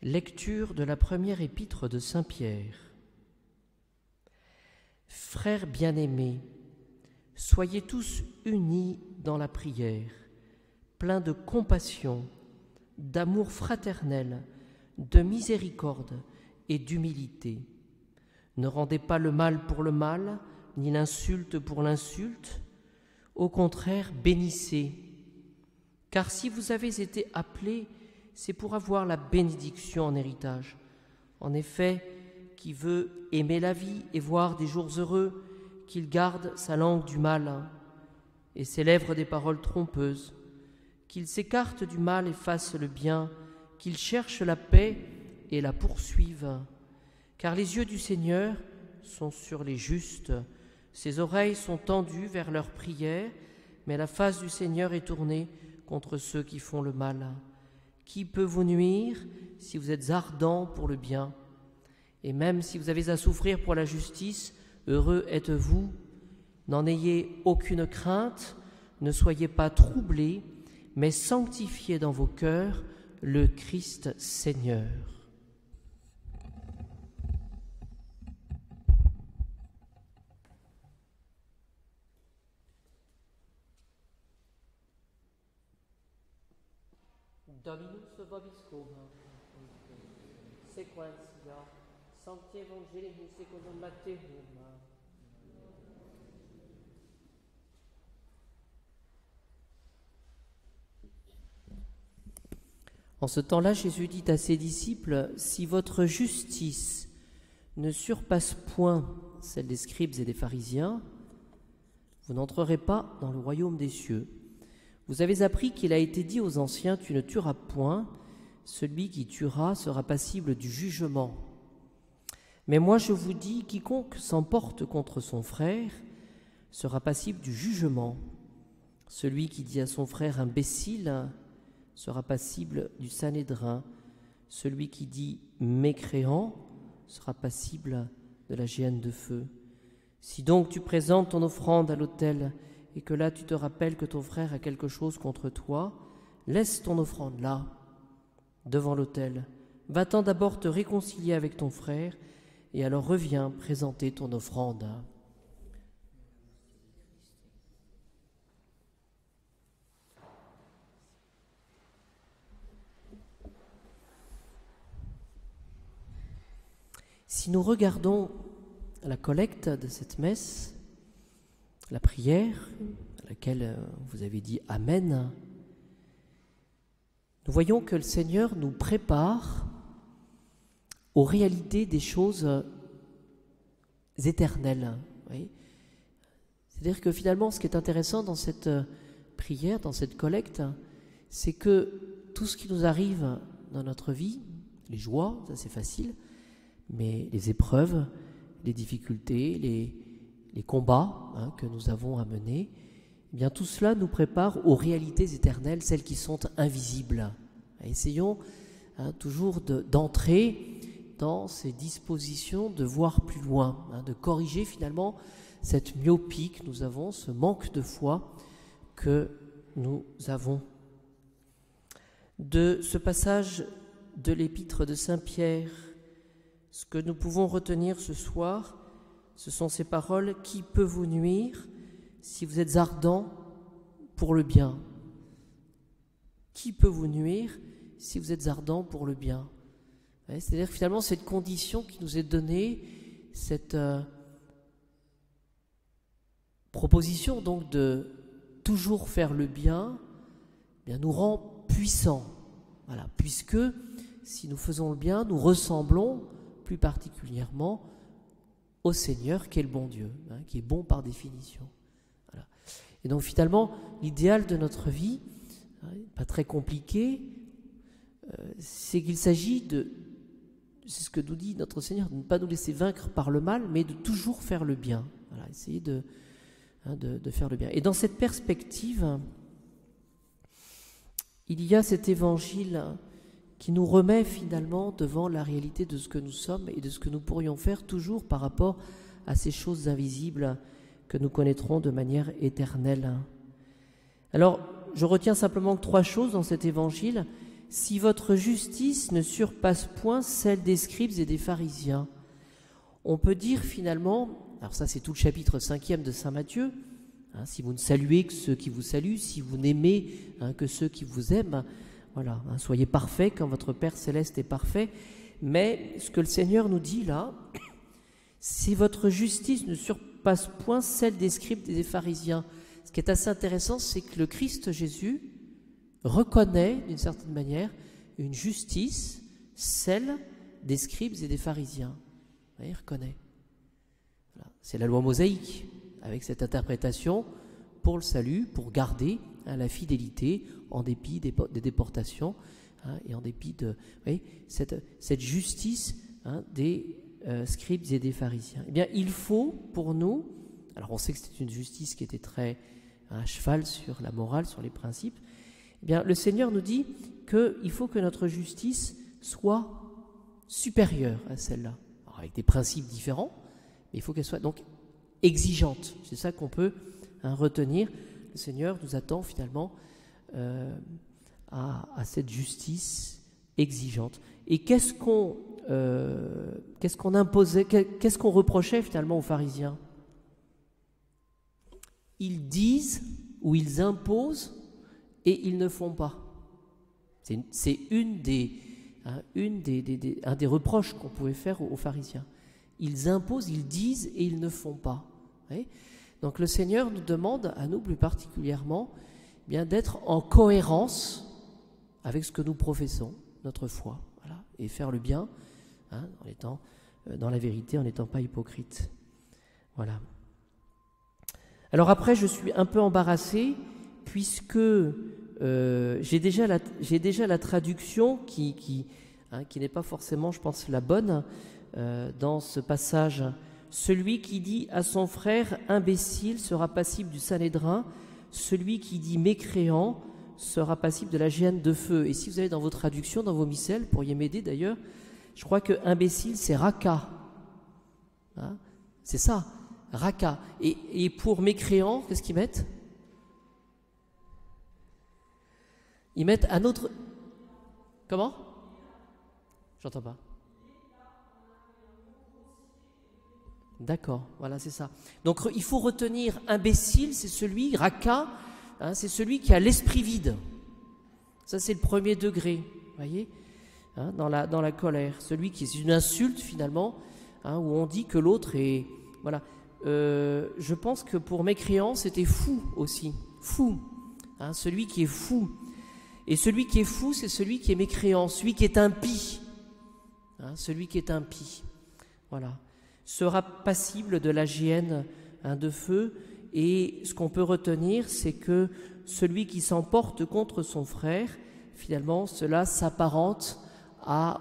Lecture de la première épître de Saint Pierre. Frères bien-aimés, soyez tous unis dans la prière, pleins de compassion, d'amour fraternel, de miséricorde et d'humilité. Ne rendez pas le mal pour le mal, ni l'insulte pour l'insulte. Au contraire, bénissez. Car si vous avez été appelés, c'est pour avoir la bénédiction en héritage. En effet, qui veut aimer la vie et voir des jours heureux, qu'il garde sa langue du mal et ses lèvres des paroles trompeuses, qu'il s'écarte du mal et fasse le bien, qu'il cherche la paix et la poursuive. Car les yeux du Seigneur sont sur les justes, ses oreilles sont tendues vers leurs prières, mais la face du Seigneur est tournée contre ceux qui font le mal. Qui peut vous nuire si vous êtes ardents pour le bien? Et même si vous avez à souffrir pour la justice, heureux êtes-vous. N'en ayez aucune crainte, ne soyez pas troublés, mais sanctifiez dans vos cœurs le Christ Seigneur. Dominus vobiscum, sequentia, Sancti Evangelii secundum Mattheum. En ce temps-là, Jésus dit à ses disciples, « Si votre justice ne surpasse point celle des scribes et des pharisiens, vous n'entrerez pas dans le royaume des cieux. Vous avez appris qu'il a été dit aux anciens, tu ne tueras point, celui qui tuera sera passible du jugement. Mais moi je vous dis, quiconque s'emporte contre son frère sera passible du jugement. Celui qui dit à son frère imbécile sera passible du Sanhédrin. Celui qui dit mécréant sera passible de la géhenne de feu. Si donc tu présentes ton offrande à l'autel et que là tu te rappelles que ton frère a quelque chose contre toi, laisse ton offrande là, devant l'autel. Va-t'en d'abord te réconcilier avec ton frère, et alors reviens présenter ton offrande. Si nous regardons la collecte de cette messe, la prière à laquelle vous avez dit « Amen », nous voyons que le Seigneur nous prépare aux réalités des choses éternelles. Oui. C'est-à-dire que finalement, ce qui est intéressant dans cette prière, dans cette collecte, c'est que tout ce qui nous arrive dans notre vie, les joies, ça c'est facile, mais les épreuves, les difficultés, les combats que nous avons à mener, eh bien tout cela nous prépare aux réalités éternelles, celles qui sont invisibles. Essayons toujours d'entrer dans ces dispositions de voir plus loin, de corriger finalement cette myopie que nous avons, ce manque de foi que nous avons. De ce passage de l'épître de Saint Pierre, ce que nous pouvons retenir ce soir, ce sont ces paroles « Qui peut vous nuire si vous êtes ardents pour le bien ?» Qui peut vous nuire si vous êtes ardents pour le bien? C'est-à-dire finalement cette condition qui nous est donnée, cette proposition donc de toujours faire le bien, eh bien nous rend puissants. Voilà, puisque si nous faisons le bien, nous ressemblons plus particulièrement au Seigneur qui est le bon Dieu, qui est bon par définition. Voilà. Et donc finalement, l'idéal de notre vie, pas très compliqué, c'est qu'il s'agit de, c'est ce que nous dit notre Seigneur, de ne pas nous laisser vaincre par le mal, mais de toujours faire le bien. Voilà, essayer de faire le bien. Et dans cette perspective, il y a cet évangile qui nous remet finalement devant la réalité de ce que nous sommes et de ce que nous pourrions faire toujours par rapport à ces choses invisibles que nous connaîtrons de manière éternelle. Alors, je retiens simplement 3 choses dans cet évangile. si votre justice ne surpasse point celle des scribes et des pharisiens. On peut dire finalement, alors ça c'est tout le chapitre 5e de saint Matthieu, hein, si vous ne saluez que ceux qui vous saluent, si vous n'aimez que ceux qui vous aiment, voilà, soyez parfaits comme votre Père Céleste est parfait. Mais ce que le Seigneur nous dit là, si votre justice ne surpasse point celle des scribes et des pharisiens, ce qui est assez intéressant, c'est que le Christ Jésus reconnaît d'une certaine manière une justice, celle des scribes et des pharisiens. Vous voyez, il reconnaît. Voilà. C'est la loi mosaïque, avec cette interprétation pour le salut, pour garder la fidélité en dépit des déportations et en dépit de cette justice des scribes et des pharisiens. Eh bien, il faut pour nous, alors on sait que c'était une justice qui était très à cheval sur la morale, sur les principes, eh bien, le Seigneur nous dit qu'il faut que notre justice soit supérieure à celle-là. Alors, avec des principes différents, mais il faut qu'elle soit donc exigeante. C'est ça qu'on peut retenir. Le Seigneur nous attend finalement à cette justice exigeante. Et qu'est-ce qu'on imposait, qu'est-ce qu'on reprochait finalement aux pharisiens? Ils disent ou ils imposent et ils ne font pas. C'est un des reproches qu'on pouvait faire aux pharisiens. Ils imposent, ils disent et ils ne font pas. Oui. Donc le Seigneur nous demande, à nous plus particulièrement, bien d'être en cohérence avec ce que nous professons, notre foi, voilà, et faire le bien, en étant dans la vérité, en n'étant pas hypocrite. Voilà. Alors après, je suis un peu embarrassé puisque j'ai déjà la traduction qui n'est pas forcément, je pense, la bonne dans ce passage. Celui qui dit à son frère imbécile sera passible du Sanhédrin, celui qui dit mécréant sera passible de la géhenne de feu. Et si vous avez dans vos traductions, dans vos missels, vous pourriez m'aider d'ailleurs, je crois que imbécile c'est raka. C'est ça, raka. Et pour mécréant, qu'est-ce qu'ils mettent? Ils mettent un autre... Comment? J'entends pas. D'accord, voilà, c'est ça. Donc il faut retenir imbécile, c'est celui, raka, c'est celui qui a l'esprit vide. Ça, c'est le premier degré, vous voyez, dans la colère. Celui qui est une insulte, finalement, où on dit que l'autre est... Voilà. Je pense que pour mécréant, c'était fou aussi. Fou. Celui qui est fou. Et celui qui est fou, c'est celui qui est mécréant, celui qui est impie. Celui qui est impie. Voilà. Sera passible de la géhenne de feu. Et ce qu'on peut retenir, c'est que celui qui s'emporte contre son frère, finalement, cela s'apparente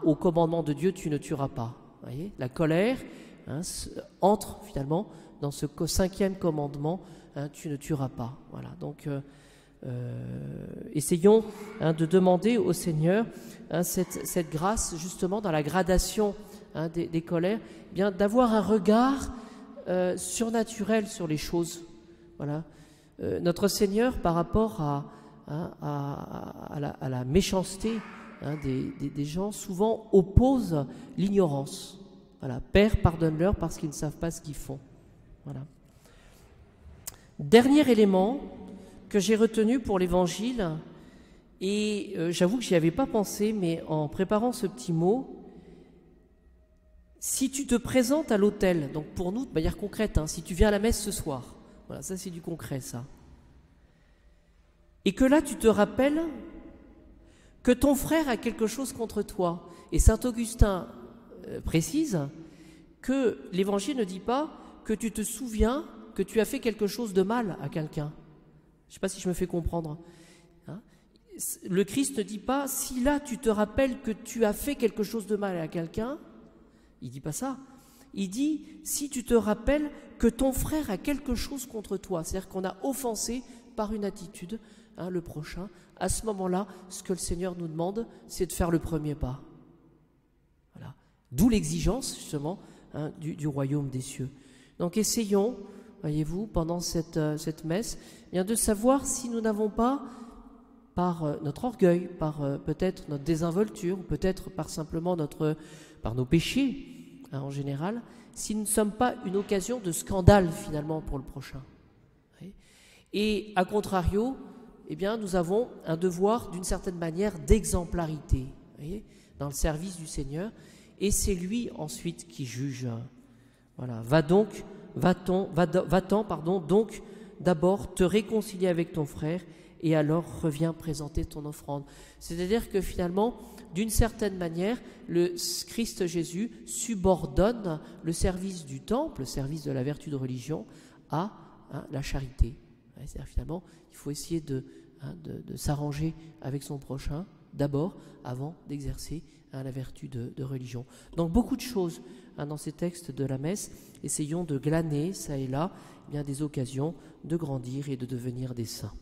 au commandement de Dieu, tu ne tueras pas. Vous voyez, la colère entre finalement dans ce 5e commandement, tu ne tueras pas. Voilà. Donc, essayons de demander au Seigneur cette grâce, justement, dans la gradation des colères, bien d'avoir un regard surnaturel sur les choses. Voilà. Notre Seigneur, par rapport à la méchanceté des gens, souvent oppose l'ignorance. Voilà. Père, pardonne-leur parce qu'ils ne savent pas ce qu'ils font. Voilà. Dernier élément que j'ai retenu pour l'Évangile, et j'avoue que je n'y avais pas pensé, mais en préparant ce petit mot, si tu te présentes à l'autel, donc pour nous de manière concrète, si tu viens à la messe ce soir, voilà, ça c'est du concret ça, et que là tu te rappelles que ton frère a quelque chose contre toi, et saint Augustin précise que l'Évangile ne dit pas que tu te souviens que tu as fait quelque chose de mal à quelqu'un. Je ne sais pas si je me fais comprendre. Le Christ ne dit pas, si là tu te rappelles que tu as fait quelque chose de mal à quelqu'un, il ne dit pas ça. Il dit, si tu te rappelles que ton frère a quelque chose contre toi, c'est-à-dire qu'on a offensé par une attitude le prochain, à ce moment-là, ce que le Seigneur nous demande, c'est de faire le premier pas. Voilà. D'où l'exigence, justement, du royaume des cieux. Donc essayons, voyez-vous, pendant cette messe, bien de savoir si nous n'avons pas par notre orgueil, par peut-être notre désinvolture, ou peut-être par nos péchés, en général, si nous ne sommes pas une occasion de scandale finalement pour le prochain. Et à contrario, eh bien, nous avons un devoir d'une certaine manière d'exemplarité, dans le service du Seigneur, et c'est lui ensuite qui juge. Voilà. Va-t'en, donc d'abord te réconcilier avec ton frère et alors reviens présenter ton offrande. C'est-à-dire que finalement, d'une certaine manière, le Christ Jésus subordonne le service du temple, le service de la vertu de religion, à la charité. C'est-à-dire finalement, il faut essayer de s'arranger avec son prochain d'abord, avant d'exercer la vertu de religion. Donc beaucoup de choses dans ces textes de la messe. Essayons de glaner, ça et là, bien des occasions de grandir et de devenir des saints.